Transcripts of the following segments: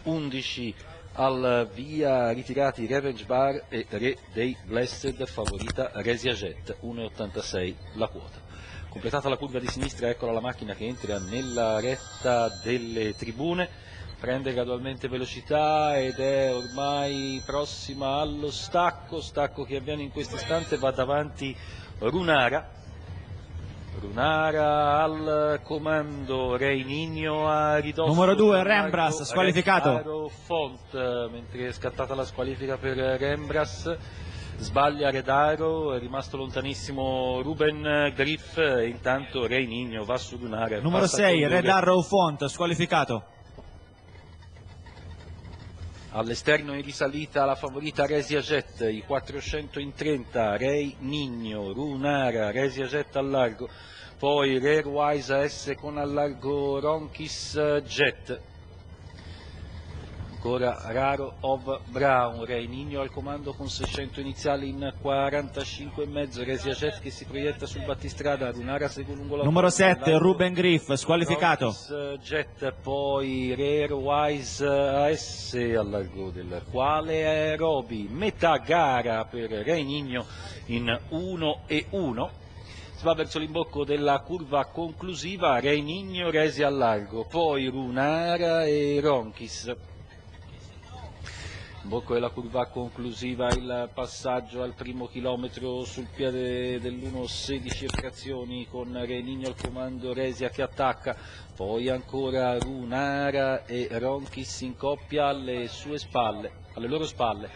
11 al via ritirati Revenge Bar e Re dei Blessed, favorita Resia Jet, 1,86 la quota. Completata la curva di sinistra, eccola la macchina che entra nella retta delle tribune, prende gradualmente velocità ed è ormai prossima allo stacco che avviene in questo istante. Va davanti Runara al comando, Reininho a ridosso, numero 2 Rembras squalificato. Font, mentre è scattata la squalifica per Rembras, sbaglia Redaro, è rimasto lontanissimo Ruben Griff e intanto Reininho va su Runara. Numero 6 Redaro Font squalificato. All'esterno in risalita la favorita Resia Jet, i 400 in 30, Reininho, Runara, Resia Jet al largo, poi Rarewise AS con al largo Ronchis Jet, ancora Raro of Brown, Reininho al comando con 600 iniziali in 45,5, Resia Jet che si proietta sul battistrada, Runara segue lungo la numero 7 Ruben Griff squalificato. Jet, poi Rarewise AS al largo del quale è Roby, metà gara per Reininho in 1,1. Si va verso l'imbocco della curva conclusiva, Reininho, Resia al largo, poi Runara e Ronchis. Bocco della curva conclusiva, il passaggio al primo chilometro sul piede dell'1,16 e frazioni con Reininho al comando, Resia che attacca, poi ancora Runara e Ronchis in coppia alle loro spalle.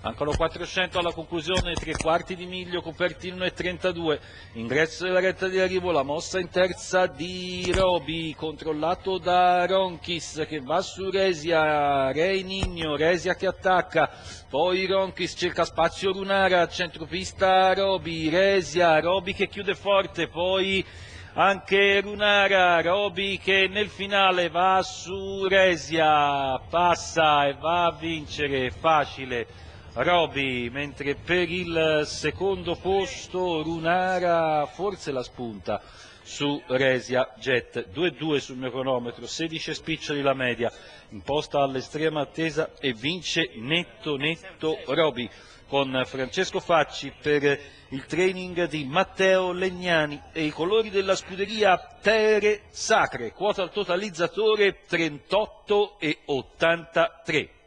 Ancora 400 alla conclusione, 3/4 di miglio coperti in 1,32, ingresso della retta di arrivo, la mossa in terza di Roby, controllato da Ronchis che va su Resia, Reininho, Resia che attacca, poi Ronchis cerca spazio Runara, centropista Roby, Resia, Roby che chiude forte, poi anche Runara, Roby che nel finale va su Resia, passa e va a vincere, facile Roby, mentre per il secondo posto Runara forse la spunta su Resia Jet. 2,2 sul mio cronometro, 16 spiccioli la media, imposta all'estrema attesa e vince netto Roby, con Francesco Facci per il training di Matteo Legnani e i colori della scuderia Terre Sacre, quota al totalizzatore 38,83.